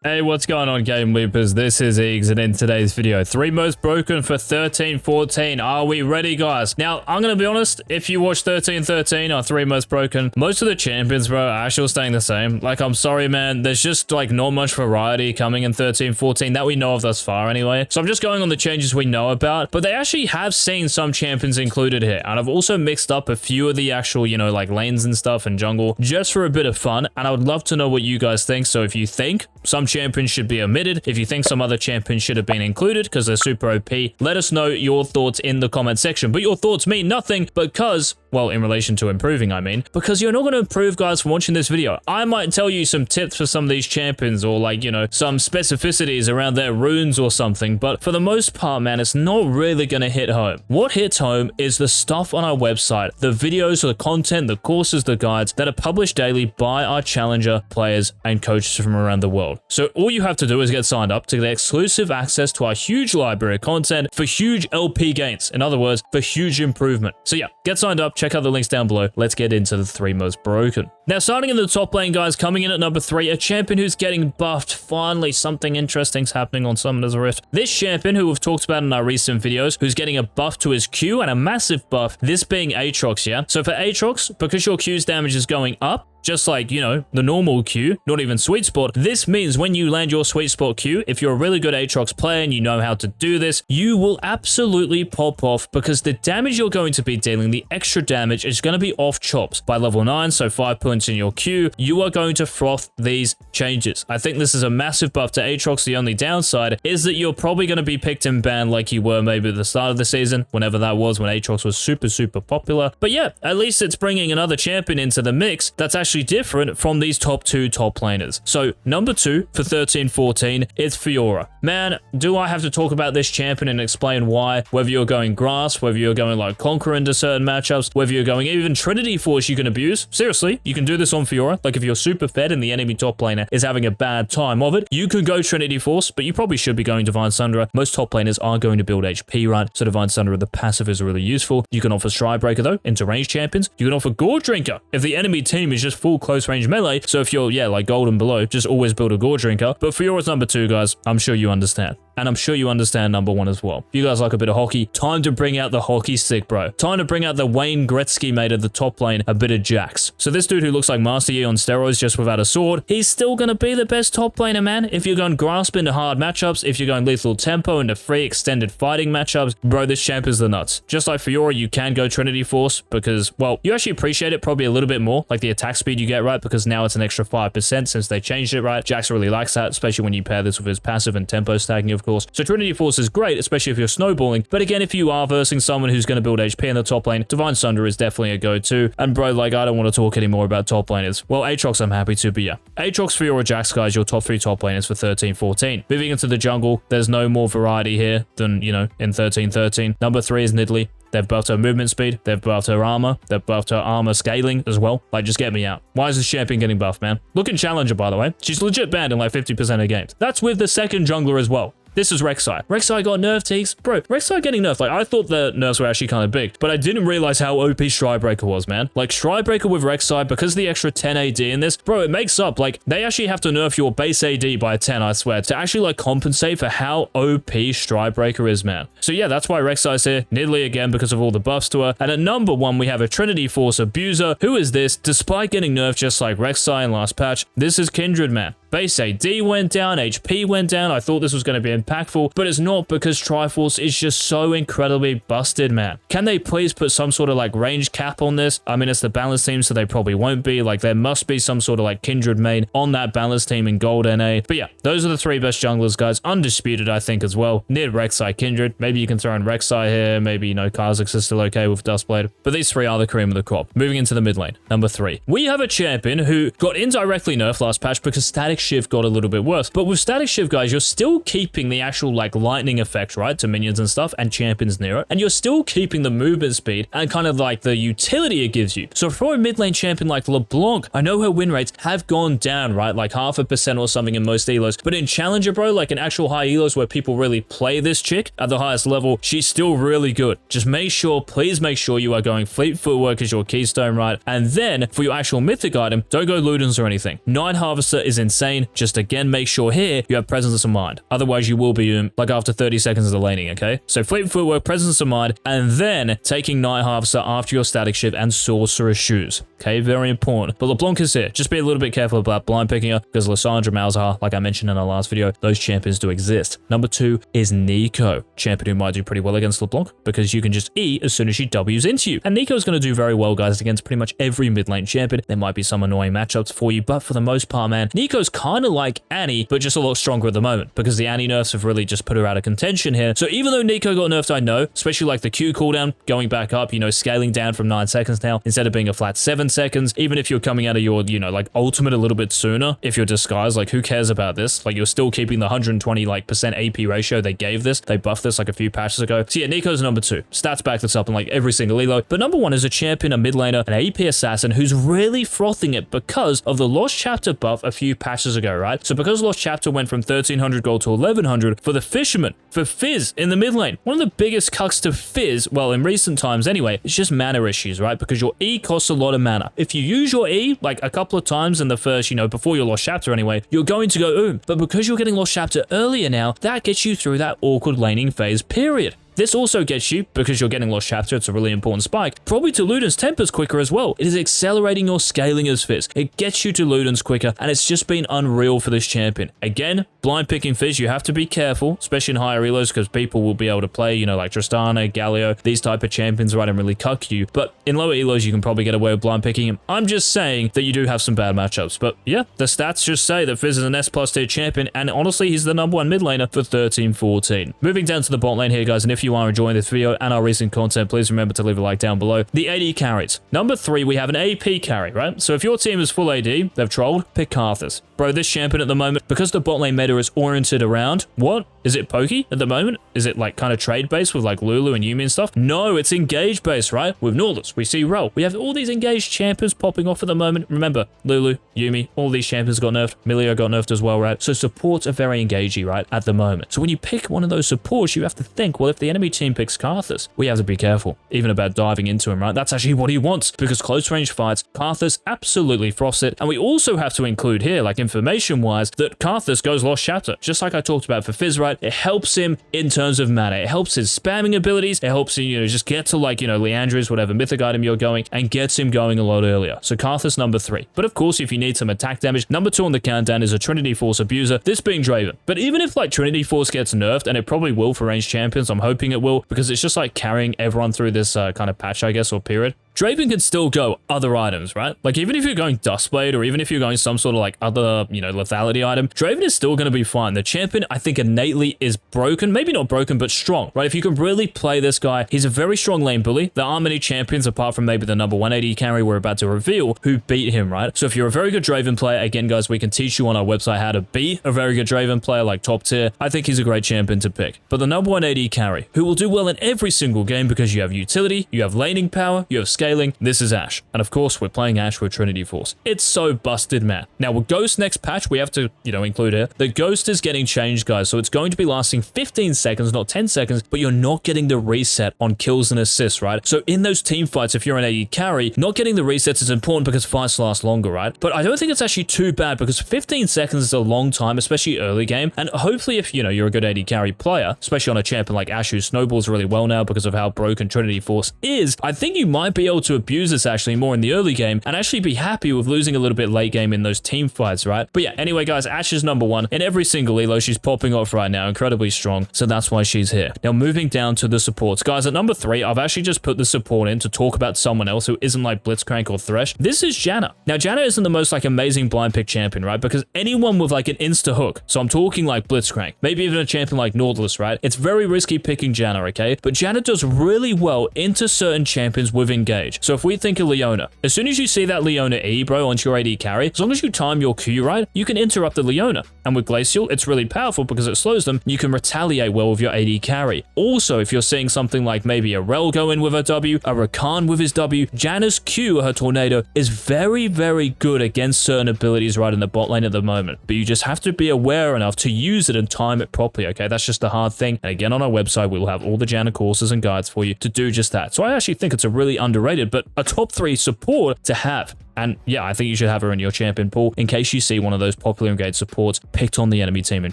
Hey, what's going on, GameLeapers? This is Eags, and in today's video, 3 most broken for 13-14. Are we ready, guys? Now, I'm gonna be honest, if you watch 13-13 or 3 most broken, most of the champions, bro, are actually staying the same. Like, I'm sorry, man, there's just, like, not much variety coming in 13-14 that we know of thus far, anyway. So I'm just going on the changes we know about, but they actually have seen some champions included here, and I've also mixed up a few of the actual, you know, like, lanes and stuff and jungle, just for a bit of fun, and I would love to know what you guys think. So if you think some champions should be omitted, if you think some other champions should have been included because they're super OP, let us know your thoughts in the comment section. But your thoughts mean nothing because, well, in relation to improving, I mean, because you're not going to improve, guys, from watching this video. I might tell you some tips for some of these champions, or, like, you know, some specificities around their runes or something, but for the most part, man, it's not really going to hit home. What hits home is the stuff on our website, the videos, the content, the courses, the guides that are published daily by our challenger players and coaches from around the world. So all you have to do is get signed up to get exclusive access to our huge library of content for huge LP gains. In other words, for huge improvement. So yeah, get signed up, check out the links down below. Let's get into the 3 most broken. Now, starting in the top lane, guys, coming in at number 3, a champion who's getting buffed. Finally, something interesting's happening on Summoner's Rift. This champion, who we've talked about in our recent videos, who's getting a buff to his Q and a massive buff, this being Aatrox, yeah? So for Aatrox, because your Q's damage is going up, just like, you know, the normal Q, not even sweet spot. This means when you land your sweet spot Q, if you're a really good Aatrox player and you know how to do this, you will absolutely pop off because the damage you're going to be dealing, the extra damage, is going to be off chops. By level 9, so 5 points in your Q, you are going to froth these changes. I think this is a massive buff to Aatrox. The only downside is that you're probably going to be picked and banned like you were maybe at the start of the season, whenever that was, when Aatrox was super popular. But yeah, at least it's bringing another champion into the mix that's actually different from these top 2 top laners. So number 2 for 13-14 is Fiora. Man, do I have to talk about this champion and explain why? Whether you're going grass, whether you're going like Conquer into certain matchups, whether you're going even Trinity Force you can abuse. Seriously, you can do this on Fiora. Like if you're super fed and the enemy top laner is having a bad time of it, you can go Trinity Force, but you probably should be going Divine Sunderer. Most top laners are going to build HP, right? So Divine Sunderer, the passive, is really useful. You can offer Stridebreaker though into ranged champions. You can offer Gore Drinker if the enemy team is just full close range melee. So if you're, yeah, like gold and below, just always build a Gore Drinker. But Fiora's number 2, guys, I'm sure you understand. And I'm sure you understand number 1 as well. If you guys like a bit of hockey, time to bring out the hockey stick, bro. Time to bring out the Wayne Gretzky mate at the top lane, a bit of Jax. So this dude who looks like Master Yi on steroids just without a sword, he's still going to be the best top laner, man. If you're going grasp into hard matchups, if you're going lethal tempo into free extended fighting matchups, bro, this champ is the nuts. Just like Fiora, you can go Trinity Force because, well, you actually appreciate it probably a little bit more, like the attack speed you get, right? Because now it's an extra 5% since they changed it, right? Jax really likes that, especially when you pair this with his passive and tempo stacking, of course. So Trinity Force is great, especially if you're snowballing. But again, if you are versing someone who's going to build HP in the top lane, Divine Sunderer is definitely a go-to. And bro, like, I don't want to talk anymore about top laners. Well, Aatrox, I'm happy to, but yeah. Aatrox, Fiora, Jax, guys, your top 3 top laners for 13-14. Moving into the jungle, there's no more variety here than, you know, in 13-13. Number 3 is NIDALEE. They've buffed her movement speed, they've buffed her armor, they've buffed her armor scaling as well. Like, just get me out. Why is this champion getting buffed, man? Look at Challenger, by the way. She's legit banned in like 50% of games. That's with the second jungler as well. This is Rek'Sai. Rek'Sai got nerfed, Teagues. Bro, Rek'Sai getting nerfed. Like, I thought the nerfs were actually kind of big, but I didn't realize how OP Stridebreaker was, man. Like, Stridebreaker with Rek'Sai, because of the extra 10 AD in this, bro, it makes up. Like, they actually have to nerf your base AD by 10, I swear, to actually, like, compensate for how OP Stridebreaker is, man. So, yeah, that's why Rek'Sai's here. NIDALEE, again, because of all the buffs to her. And at number 1, we have a Trinity Force abuser. Who is this? Despite getting nerfed just like Rek'Sai in last patch, this is KINDRED, man. Base AD went down, HP went down. I thought this was going to be impactful, but it's not because Triforce is just so incredibly busted, man. Can they please put some sort of like range cap on this? I mean, it's the balance team, so they probably won't be. Like, there must be some sort of like KINDRED main on that balance team in gold NA. But yeah, those are the 3 best junglers, guys. Undisputed, I think, as well. Nid, Rek'Sai, KINDRED. Maybe you can throw in Rek'Sai here. Maybe, you know, Kha'Zix is still okay with Duskblade. But these 3 are the cream of the crop. Moving into the mid lane, number 3. We have a champion who got indirectly nerfed last patch because Static Shift got a little bit worse. But with Static Shift, guys, you're still keeping the actual like lightning effect, right, to minions and stuff and champions near it, and you're still keeping the movement speed and kind of like the utility it gives you. So for a mid lane champion like LeBlanc, I know her win rates have gone down, right, like 0.5% or something in most elos, but in Challenger, bro, like in actual high elos where people really play this chick at the highest level, she's still really good. Just make sure, please make sure you are going Fleet Footwork as your keystone, right, and then for your actual mythic item, don't go Ludens or anything. 9 Harvester is insane. insane. Just again, make sure here you have presence of mind. Otherwise, you will be like after 30 seconds of the laning, okay? So fleet footwork, presence of mind, and then taking Night Harvester after your static shift and Sorcerer's Shoes. Okay, very important. But LeBlanc is here. Just be a little bit careful about blind picking her because Lissandra, Malzahar, like I mentioned in our last video, those champions do exist. Number 2 is Neeko, champion who might do pretty well against LeBlanc because you can just E as soon as she W's into you. And Neeko's going to do very well, guys, against pretty much every mid lane champion. There might be some annoying matchups for you, but for the most part, man, Neeko's kind of like Annie, but just a lot stronger at the moment because the Annie nerfs have really just put her out of contention here. So even though Neeko got nerfed, I know, especially like the Q cooldown going back up, you know, scaling down from 9 seconds now instead of being a flat 7 seconds, even if you're coming out of your, you know, like ultimate a little bit sooner, if you're disguised, like who cares about this? Like you're still keeping the 120 like percent AP ratio they gave this. They buffed this like a few patches ago. So yeah, Neeko's number 2. Stats back this up in like every single elo. But number 1 is a champion, a mid laner, an AP assassin who's really frothing it because of the Lost Chapter buff a few patches ago, right? So because Lost Chapter went from 1300 gold to 1100 for the Fisherman, for FIZZ in the mid lane, one of the biggest cucks to FIZZ, well, in recent times anyway, it's just mana issues, right? Because your E costs a lot of mana. If you use your E like a couple of times in the first, you know, before your Lost Chapter anyway, you're going to go But because you're getting Lost Chapter earlier now, that gets you through that awkward laning phase period. This also gets you, because you're getting Lost Chapter, it's a really important spike, probably to Luden's Tempers quicker as well. It is accelerating your scaling as FIZZ. It gets you to Luden's quicker, and it's just been unreal for this champion. Again, blind picking FIZZ, you have to be careful, especially in higher elos, because people will be able to play, you know, like Tristana, Galio, these type of champions, right, and really cuck you. But in lower elos, you can probably get away with blind picking him. I'm just saying that you do have some bad matchups. But yeah, the stats just say that FIZZ is an S+ tier champion, and honestly, he's the number 1 mid laner for 13-14. Moving down to the bot lane here, guys, and if you are enjoying this video and our recent content, please remember to leave a like down below. The AD carries. Number 3, we have an AP carry, right? So if your team is full AD, they've trolled, pick Karthus. Bro, this champion at the moment, because the bot lane meta is oriented around, what? Is it pokey at the moment? Is it like kind of trade-based with like Lulu and Yuumi and stuff? No, it's engage-based, right? With Nautilus, we see Rel. We have all these engaged champions popping off at the moment. Remember, Lulu, Yuumi, all these champions got nerfed. Milio got nerfed as well, right? So supports are very engagey, right, at the moment. So when you pick one of those supports, you have to think, well, if the enemy team picks Karthus, we have to be careful, even about diving into him, right? That's actually what he wants, because close range fights, Karthus absolutely froths it. And we also have to include here, like information-wise, that Karthus goes Lost Chapter. Just like I talked about for FIZZ, right? It helps him in terms of mana. It helps his spamming abilities. It helps him, you know, just get to like, you know, Leandri's, whatever mythic item you're going, and gets him going a lot earlier. So Karthus number 3. But of course, if you need some attack damage, number 2 on the countdown is a Trinity Force abuser, this being Draven. But even if like Trinity Force gets nerfed, and it probably will for ranged champions, I'm hoping it will, because it's just like carrying everyone through this kind of patch, I guess, or period. Draven can still go other items, right? Like, even if you're going Dustblade, or even if you're going some sort of, like, other, you know, lethality item, Draven is still going to be fine. The champion, I think, innately is broken. Maybe not broken, but strong, right? If you can really play this guy, he's a very strong lane bully. There aren't many champions, apart from maybe the number 180 carry we're about to reveal, who beat him, right? So if you're a very good Draven player, again, guys, we can teach you on our website how to be a very good Draven player, like top tier. I think he's a great champion to pick. But the number 180 carry, who will do well in every single game because you have utility, you have laning power, you have scaling, this is Ashe. And of course, we're playing Ashe with Trinity Force. It's so busted, man. Now, with Ghost next patch, we have to, you know, include here. The Ghost is getting changed, guys. So it's going to be lasting 15 seconds, not 10 seconds, but you're not getting the reset on kills and assists, right? So in those team fights, if you're an AD carry, not getting the resets is important because fights last longer, right? But I don't think it's actually too bad because 15 seconds is a long time, especially early game. And hopefully if, you know, you're a good AD carry player, especially on a champion like Ashe who snowballs really well now because of how broken Trinity Force is, I think you might be able to abuse this actually more in the early game and actually be happy with losing a little bit late game in those team fights, right? But yeah, anyway, guys, Ashe is number 1 in every single elo. She's popping off right now, incredibly strong. So that's why she's here. Now, moving down to the supports. Guys, at number 3, I've actually just put the support in to talk about someone else who isn't like Blitzcrank or Thresh. This is Janna. Now, Janna isn't the most like amazing blind pick champion, right? Because anyone with like an insta hook, so I'm talking like Blitzcrank, maybe even a champion like Nautilus, right? It's very risky picking Janna, okay? But Janna does really well into certain champions with engage. So if we think of Leona, as soon as you see that Leona E, bro, onto your AD carry, as long as you time your Q right, you can interrupt the Leona. And with Glacial, it's really powerful because it slows them. You can retaliate well with your AD carry. Also, if you're seeing something like maybe a Rel go in with a W, a Rakan with his W, Janna's Q, her Tornado, is very, very good against certain abilities right in the bot lane at the moment. But you just have to be aware enough to use it and time it properly, okay? That's just the hard thing. And again, on our website, we'll have all the Janna courses and guides for you to do just that. So I actually think it's a really underrated, but a top 3 support to have. And yeah, I think you should have her in your champion pool in case you see one of those popular engaged supports picked on the enemy team in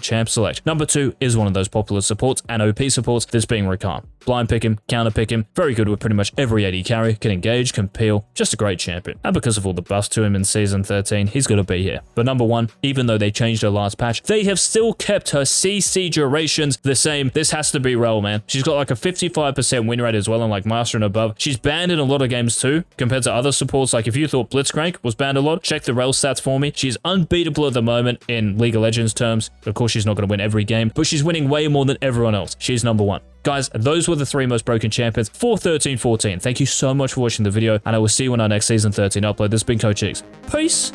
champ select. Number 2 is one of those popular supports and OP supports, this being Rakan. Blind pick him, counter pick him, very good with pretty much every AD carry, can engage, can peel, just a great champion. And because of all the buffs to him in Season 13, he's got to be here. But number 1, even though they changed her last patch, they have still kept her CC durations the same. This has to be Rel, man. She's got like a 55% win rate as well on like Master and above. She's banned in a lot of games too, compared to other supports. Like if you thought Blitzcrank was banned a lot, check the Rel stats for me. She's unbeatable at the moment in League of Legends terms. Of course, she's not going to win every game, but she's winning way more than everyone else. She's number 1. Guys, those were the 3 most broken champions for 13-14. Thank you so much for watching the video, and I will see you on our next Season 13 upload. This has been Coach X. Peace.